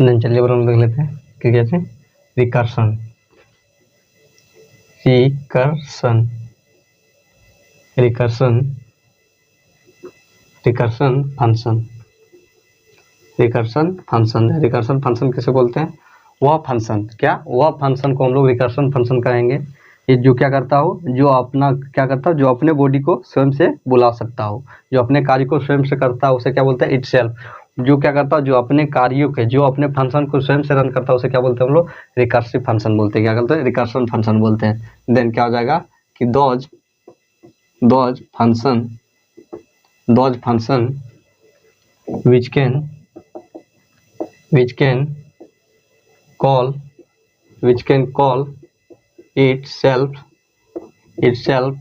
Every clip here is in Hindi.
देन चलिए अब हम देख लेते हैं कि कैसे recursion recursion recursion recursion function recursion function recursion function किसे बोलते हैं? वह फंक्शन, क्या वह फंक्शन को हम लोग रिकर्सन फंक्शन कहेंगे ये जो क्या करता हो, जो अपना क्या करता हो, जो अपने बॉडी को स्वयं से बुला सकता हो, जो अपने कार्य को स्वयं से करता है उसे क्या बोलते हैं? इटसेल्फ। जो क्या करता है, जो अपने कार्यों के, जो अपने फंक्शन को स्वयं से रन करता है उसे क्या बोलते हैं हम लोग? रिकर्सिव फंक्शन बोलते हैं। क्या बोलते हैं? रिकर्सन फंक्शन बोलते हैं। देन क्या हो जाएगा कि those function which can call itself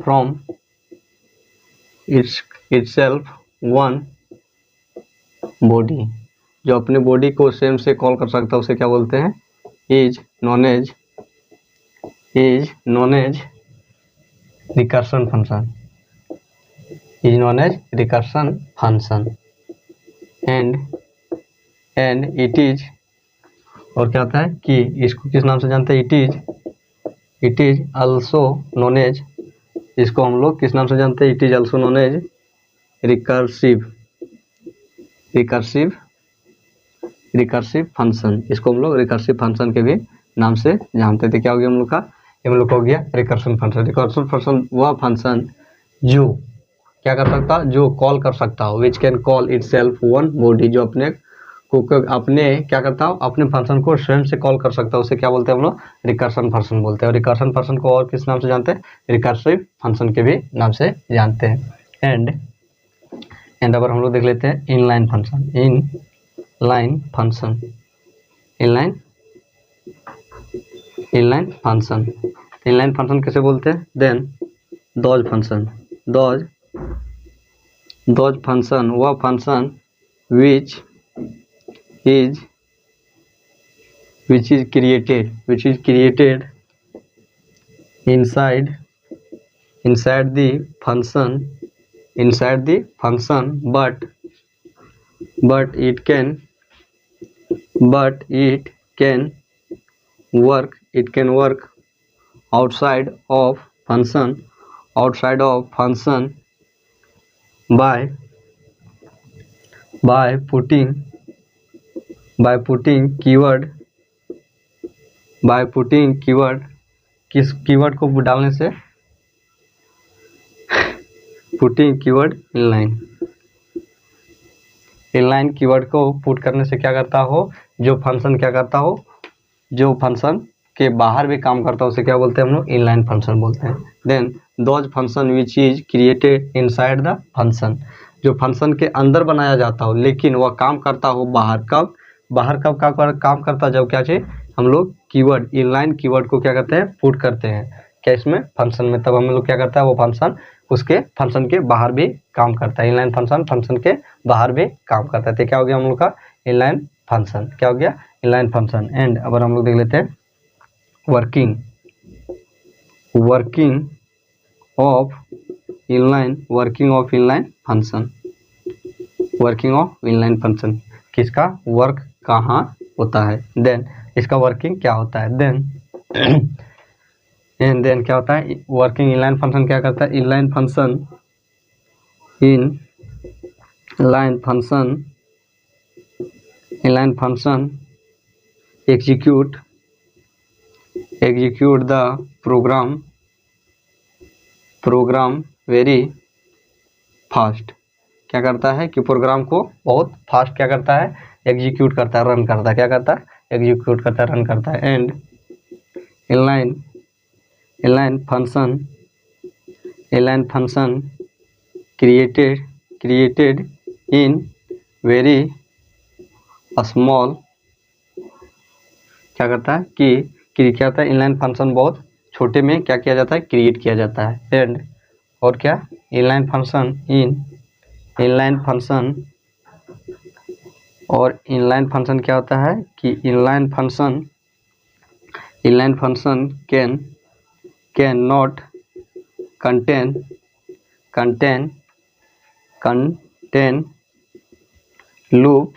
from itself one body, जो अपने बॉडी को स्वयं से कॉल कर सकता है उसे क्या बोलते हैं? Is known as recursion function, is known as recursion function. And it is, और क्या होता है कि इसको किस नाम से जानते हैं? It is also known as, इसको हम लोग किस नाम से जानते हैं? It is also known as recursive function. इसको हम लोग रिकर्सिव फंक्शन के भी नाम से जानते थे। क्या हो गया हम लोग का? हम लोग हो गया रिकर्सन फंक्शन। रिकर्सन फंक्शन वह फंक्शन जो क्या कर सकता है? जो कॉल कर सकता हो, which can call itself one body, जो अपने क्या करता हो? अपने फंक्शन को स्वयं से कॉल कर सकता है उसे क्या बोलते हैं हम लोग? रिकर्सन फंक्शन बोलते हैं। और रिकर्सन फंक्शन को और किस नाम से जानते हैं? रिकर्सिव फंक्शन के भी नाम से जानते हैं। एंड अब हम लोग देख लेते हैं इनलाइन फंक्शन। इनलाइन फंक्शन किसे बोलते हैं? देन दोज फंक्शन वह function which is created inside the function but it can work outside of function by putting keyword, किस कीवर्ड को डालने से? पुटिंग कीवर्ड इनलाइन कीवर्ड को पुट करने से क्या करता हो? जो फंक्शन क्या करता हो, जो फंक्शन के बाहर भी काम करता है उसे क्या बोलते हैं हम लोग? इनलाइन फंक्शन बोलते हैं। Then those function which is created inside the function, जो फंक्शन के अंदर बनाया जाता हो लेकिन वह काम करता हो बाहर। कब काम करता है? जब क्या चाहिए हम लोग कीवर्ड, इनलाइन कीवर्ड को क्या करते हैं? पुट करते हैं क्या इसमें? फंक्शन में। तब हम लोग क्या करता है? वो फंक्शन उसके फंक्शन के बाहर भी काम करता है। इनलाइन फंक्शन के बाहर भी काम करता है। तो क्या हो गया हम लोग का? Inline function. क्या हो गया? Inline function. एंड अब हम लोग देख लेते हैं वर्किंग ऑफ इनलाइन फंक्शन। किसका वर्क कहाँ होता है? देन इसका वर्किंग क्या होता है? देन क्या होता है? वर्किंग इनलाइन फंक्शन क्या करता है? Inline function execute the program very fast। क्या करता है कि प्रोग्राम को बहुत फास्ट क्या करता है? एग्जीक्यूट करता है, रन करता है। क्या करता है? एग्जीक्यूट करता है, रन करता है। And inline function created in very small, क्या करता है कि क्या होता है? इनलाइन फंक्शन बहुत छोटे में क्या किया जाता है? क्रिएट किया जाता है। एंड और क्या? इनलाइन फंक्शन क्या होता है कि inline function can not contain loop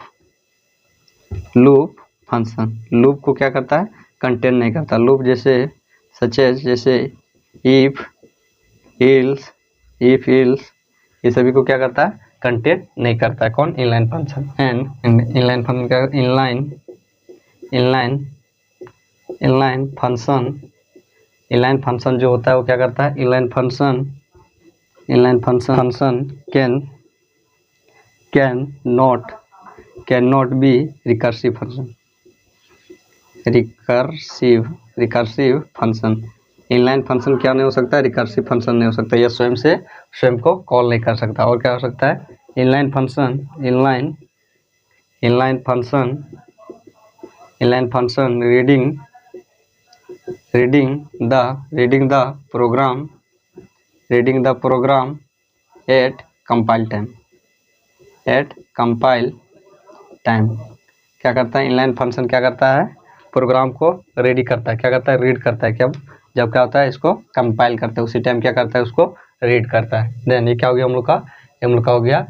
function. Loop को क्या करता है, कंटेन नहीं करता। लूप जैसे सचेज, जैसे इफ, इल्स, इफ इल्स, ये सभी को क्या करता है, कंटेन नहीं करता है। कौन, inline function. And inline function क्या, इनलाइन फंक्शन जो होता है वो क्या करता है, inline function can not be recursive function. Recursive function, inline function क्या नहीं हो सकता, रिकर्सिव फंक्शन नहीं हो सकता। यह स्वयं को कॉल नहीं कर सकता। और क्या हो सकता है, inline function reading the program at compile time. क्या करता है, इनलाइन फंक्शन क्या करता है, प्रोग्राम को रेडी करता है। क्या करता है, रीड करता है। जब क्या होता है, इसको कंपाइल करता है, उसी टाइम क्या करता है, उसको रीड करता है। देन ये क्या हो गया हम लोग का हो गया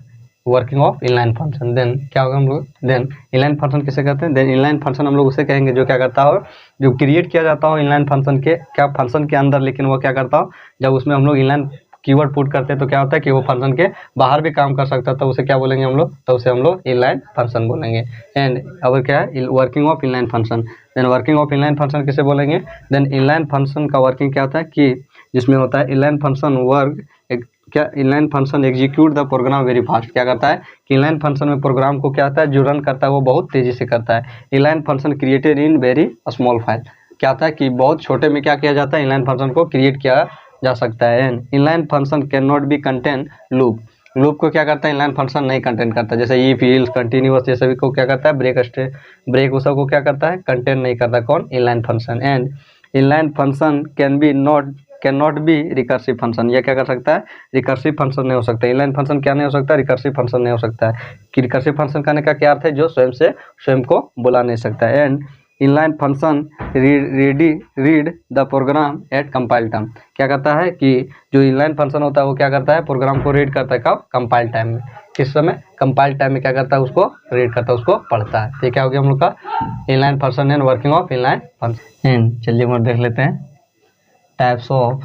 working of inline function. Then क्या होगा हम लोग, देन इनलाइन फंक्शन किसे कहते हैं, देन इनलाइन फंक्शन हम लोग उसे कहेंगे जो क्या करता हो, जो क्रिएट किया जाता हो इनलाइन फंक्शन के अंदर, लेकिन वो क्या करता हो, जब उसमें हम लोग इनलाइन कीवर्ड पुट करते हैं तो क्या होता है कि वो फंक्शन के बाहर भी काम कर सकता है, तो उसे क्या बोलेंगे हम लोग, तो उसे हम लोग इनलाइन फंक्शन बोलेंगे। एंड अब क्या है, working of inline function. Then working of inline function किसे बोलेंगे, देन इनलाइन फंक्शन का वर्किंग क्या होता है कि जिसमें होता है inline function inline function execute the program very fast. क्या करता है कि इनलाइन फंक्शन में प्रोग्राम को क्या होता है, जो रन करता है वो बहुत तेजी से करता है। Inline function created in very small file. क्या होता है कि बहुत छोटे में क्या किया जाता है, इनलाइन फंक्शन को क्रिएट किया जा सकता है। And inline function can not be contain loop को क्या करता है, इनलाइन फंक्शन नहीं कंटेन करता। जैसे इफ, इल्स, कंटिन्यूअस, ये सभी को क्या करता है, ब्रेक वो सब को क्या करता है, कंटेन नहीं करता। कौन, inline function. And inline function can not be recursive function. यह क्या कर सकता है, रिकर्सिव फंक्शन नहीं हो सकता। इनलाइन फंक्शन क्या नहीं हो सकता, रिकर्सिव फंक्शन नहीं हो सकता है। कि रिकर्सिव फंक्शन करने का क्या अर्थ है, जो स्वयं को बुला नहीं सकता है। And inline function read the program at compile time. क्या करता है कि जो इनलाइन फंक्शन होता है वो क्या करता है, प्रोग्राम को रीड करता है। कब, कंपाइल टाइम में। किस समय, कंपाइल टाइम में क्या करता है, उसको रीड करता है, उसको पढ़ता है। तो क्या हो गया हम लोग का inline function and working of inline function. चलिए हम देख लेते हैं types of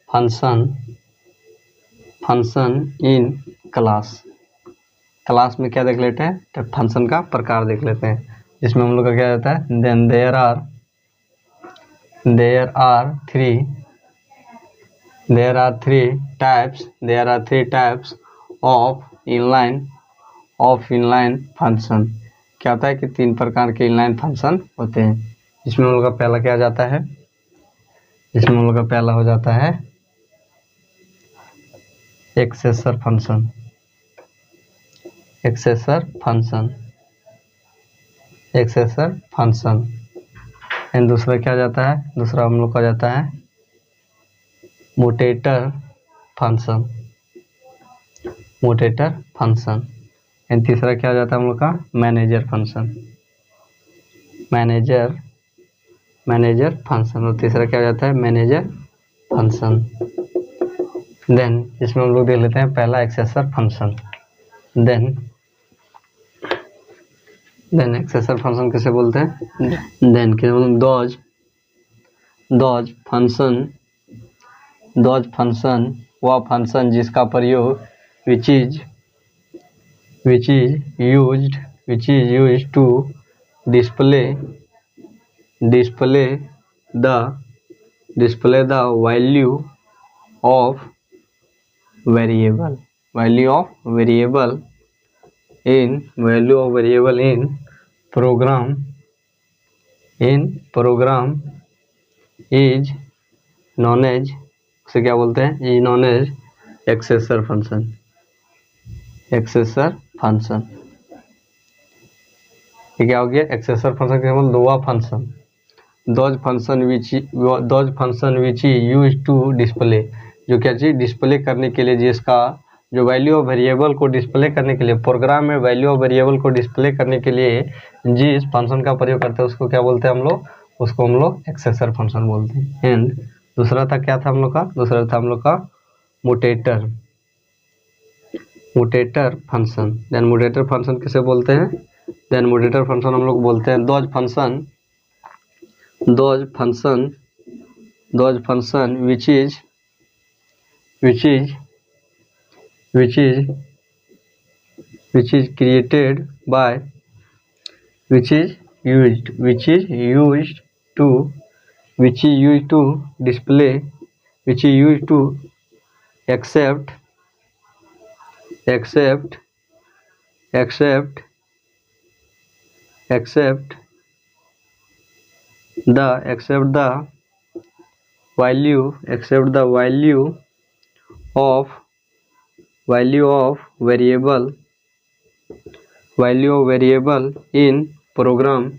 function in class में क्या देख लेते हैं, तो फंक्शन का प्रकार देख लेते हैं, जिसमें हम लोग का क्या जाता है, then there are three types of inline function. क्या होता है कि 3 प्रकार के इनलाइन फंक्शन होते हैं, जिसमें हम लोग का पहला क्या जाता है, जिसमें हम लोग का पहला हो जाता है एक्सेसर फंक्शन। एंड दूसरा क्या जाता है, दूसरा हम लोग का जाता है मोटेटर फंक्शन। एंड तीसरा क्या जाता है हम लोग का मैनेजर फंक्शन। और तीसरा क्या जाता है, मैनेजर फंक्शन। देन इसमें हम लोग देख लेते हैं पहला एक्सेसर फंक्शन। देन एक्सेसर फंक्शन किसे बोलते हैं, देन क्या बोलते हैं, डॉज फंक्शन वह फंक्शन जिसका प्रयोग which is used to display the value of variable in program is known as, उसे क्या बोलते हैं, is known as accessor function। ये क्या हो गया, एक्सेसर फंक्शन क्या बोलते हैं, वह function, those function which use to display, जो क्या चीज डिस्प्ले करने के लिए, जिसका जो वैल्यू ऑफ वेरिएबल को डिस्प्ले करने के लिए, प्रोग्राम में वैल्यू ऑफ वेरिएबल को डिस्प्ले करने के लिए जिस फंक्शन का प्रयोग करते हैं उसको क्या बोलते हैं हम लोग, उसको हम लोग एक्सेसर फंक्शन बोलते हैं। एंड दूसरा था क्या था हम लोग का, दूसरा था हम लोग का मोटेटर मुटेटर फंक्शन। देन मुटेटर फंक्शन किसे बोलते हैं? देन मुटेटर फंक्शन हम लोग बोलते हैं those function which is created by which is used to display, which is used to accept the value of variable in program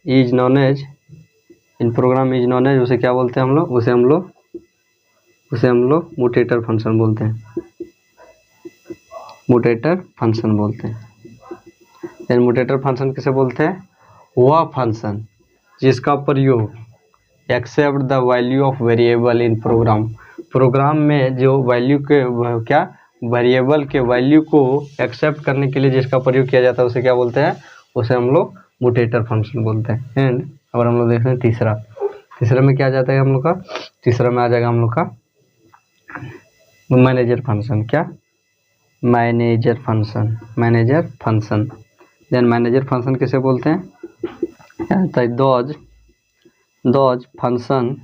is known as उसे क्या बोलते हैं हम लोग? उसे हम लोग मुटेटर फंक्शन बोलते हैं, देन मुटेटर फंक्शन किसे बोलते हैं? वह फंक्शन जिसका प्रयोग accept the value of variable in program में जो वैल्यू के वेरिएबल के वैल्यू को एक्सेप्ट करने के लिए जिसका प्रयोग किया जाता है उसे क्या बोलते हैं? उसे हम लोग मुटेटर फंक्शन बोलते हैं। एंड अगर हम लोग देख रहे हैं तीसरा में क्या आ जाता है हम लोग का? तीसरा में आ जाएगा हम लोग का मैनेजर फंक्शन। क्या? Manager function. Then manager function किसे बोलते हैं? Those function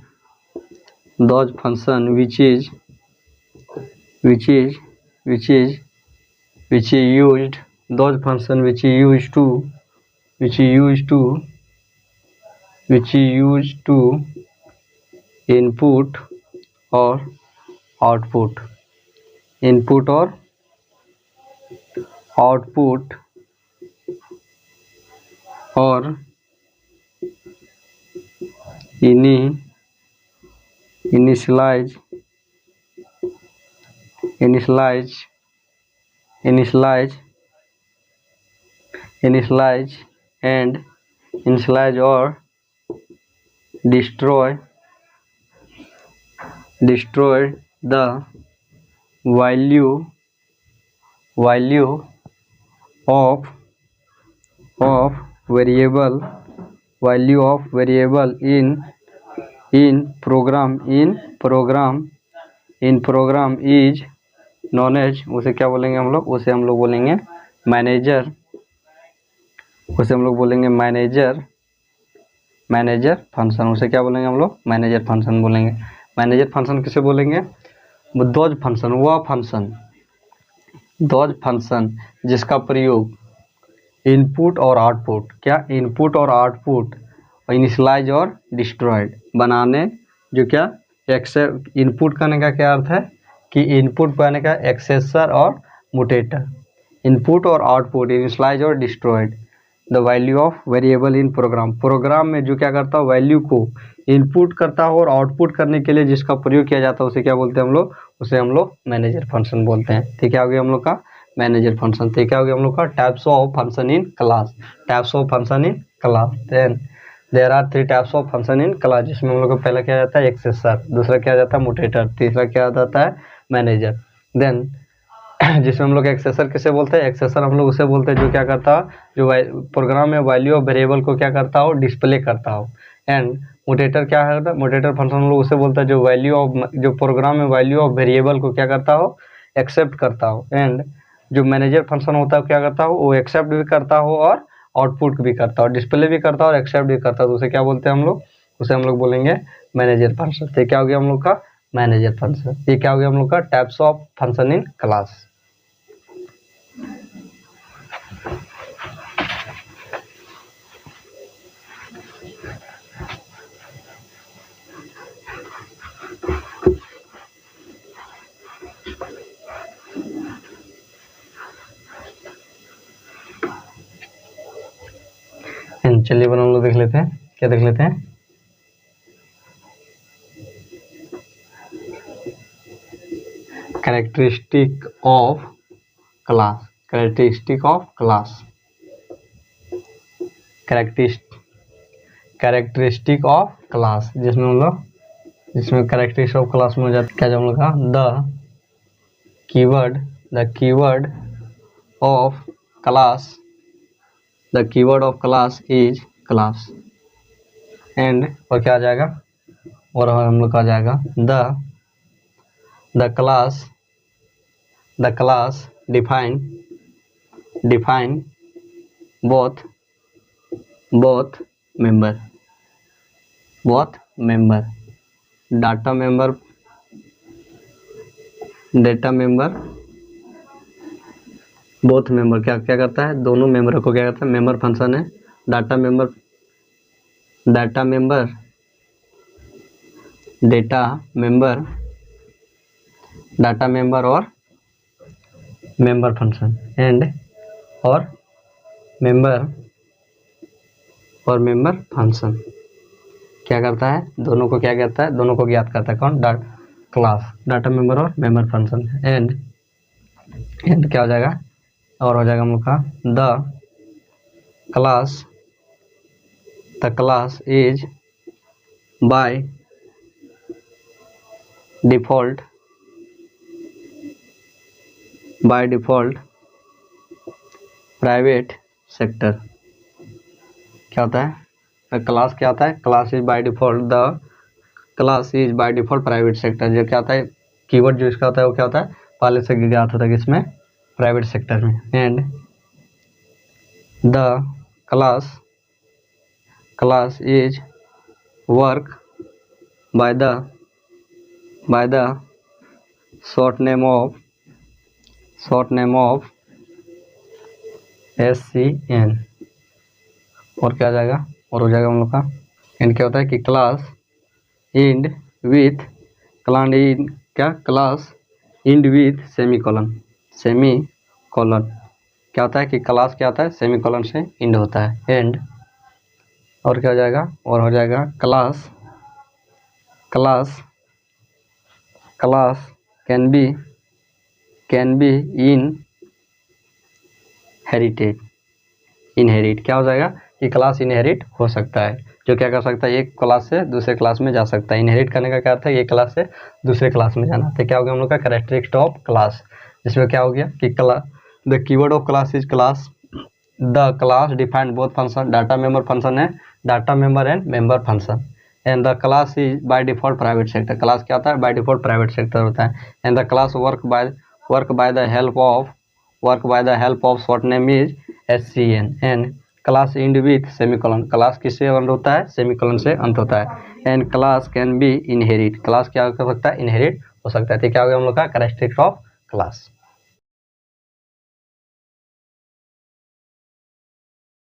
which is used to input or output or initialize or destroy the value of variable in program is known as, उसे क्या बोलेंगे हम लोग? उसे हम लोग बोलेंगे मैनेजर फंक्शन। उसे क्या बोलेंगे हम लोग? मैनेजर फंक्शन बोलेंगे। मैनेजर फंक्शन किसे बोलेंगे? दोज फंक्शन, वह फंक्शन जिसका प्रयोग इनपुट और आउटपुट इनिशियलाइज और डिस्ट्रॉयड बनाने, जो क्या एक्सेप्ट इनपुट करने का क्या अर्थ है कि इनपुट करने का एक्सेसर और मुटेटर, इनपुट और आउटपुट इनिशियलाइज और destroyed the value of variable in program में जो क्या करता है? वैल्यू को इनपुट करता है और आउटपुट करने के लिए जिसका प्रयोग किया जाता है उसे क्या बोलते हैं हम लोग? उसे हम लोग मैनेजर फंक्शन बोलते हैं। ठीक है, हो गया हम लोग का मैनेजर फंक्शन। ठीक है, हो गया हम लोग का types of function in class. Then there are 3 types of function in class, जिसमें हम लोग का पहला क्या जाता है? एक्सेसर, दूसरा क्या जाता है? मुटेटर, तीसरा क्या जाता है? मैनेजर। देन जिसमें हम लोग एक्सेसर किसे बोलते हैं? एक्सेसर हम लोग उसे बोलते हैं जो क्या करता हो? जो प्रोग्राम में वैल्यू ऑफ वेरिएबल को क्या करता हो? डिस्प्ले करता हो। एंड मुटेटर क्या है? मुटेटर फंक्शन हम लोग उसे बोलते हैं जो प्रोग्राम में वैल्यू ऑफ वेरिएबल को क्या करता हो? एक्सेप्ट करता हो। एंड जो मैनेजर फंक्शन होता है क्या करता हो? वो एक्सेप्ट भी करता हो और आउटपुट भी करता हो, डिस्प्ले भी करता हो और एक्सेप्ट भी करता हो। तो उसे क्या बोलते हैं हम लोग? उसे हम लोग बोलेंगे मैनेजर फंक्शन। तो क्या हो गया हम लोग का? Manager function. ये क्या हो गया हम लोग का? Types of function in class. चलिए बना लोग देख लेते हैं, क्या देख लेते हैं? कैरेक्टरिस्टिक ऑफ क्लास, जिसमें हम लोग जिसमें कैरेक्टरिस्टिक्स ऑफ क्लास में हो जाता है क्या हम लोग का the keyword of class the keyword of class is class and और क्या आ जाएगा और हम लोग का आ जाएगा the class define both member data member both member क्या करता है, दोनों मेंबरों को क्या करता है, मेंबर फंक्शन है डाटा मेंबर और मेंबर फंक्शन एंड और मेंबर फंक्शन क्या करता है, दोनों को क्या करता है, दोनों को ज्ञात करता है कौन, क्लास डाटा मेंबर और मेंबर फंक्शन एंड क्या हो जाएगा और हो जाएगा हम लोग का the class is by default private sector क्या होता है, क्लास क्या होता है, class is by default private sector. जो क्या होता है कीवर्ड जो इसका होता है वो क्या होता है, पहले से ज्ञात होता है किसमें, प्राइवेट सेक्टर में। And the class is work by the short name of SCN और क्या आ जाएगा और हो जाएगा हम लोग का एंड क्या होता है कि क्लास इंड विथ सेमीकोलन क्या होता है कि क्लास क्या होता है, सेमीकोलन से इंड होता है एंड और क्या हो जाएगा और हो जाएगा क्लास कैन बी इनहेरिट क्या हो जाएगा कि क्लास इनहेरिट हो सकता है, जो क्या कर सकता है एक क्लास से दूसरे क्लास में जा सकता है। इनहेरिट करने का क्या अर्थ है, एक क्लास से दूसरे क्लास में जाना। तो क्या हो गया हम लोग का कैरेक्टरिस्टिक्स ऑफ क्लास, जिसमें क्या हो गया कि the keyword of class is class, the class defined both function, data member function है data member and member function and the class is by default private sector, class क्या होता है बाय डिफॉल्ट प्राइवेट सेक्टर होता है and the class work by the help of short name is SCN and class end with semicolon, class किससे अंत होता है, सेमीकोलन से अंत होता है and class can be inherit, class क्या कर सकता है, इनहेरिट हो सकता है। तो क्या हो गया हम लोग का कैरेक्टरिस्टिक्स ऑफ क्लास।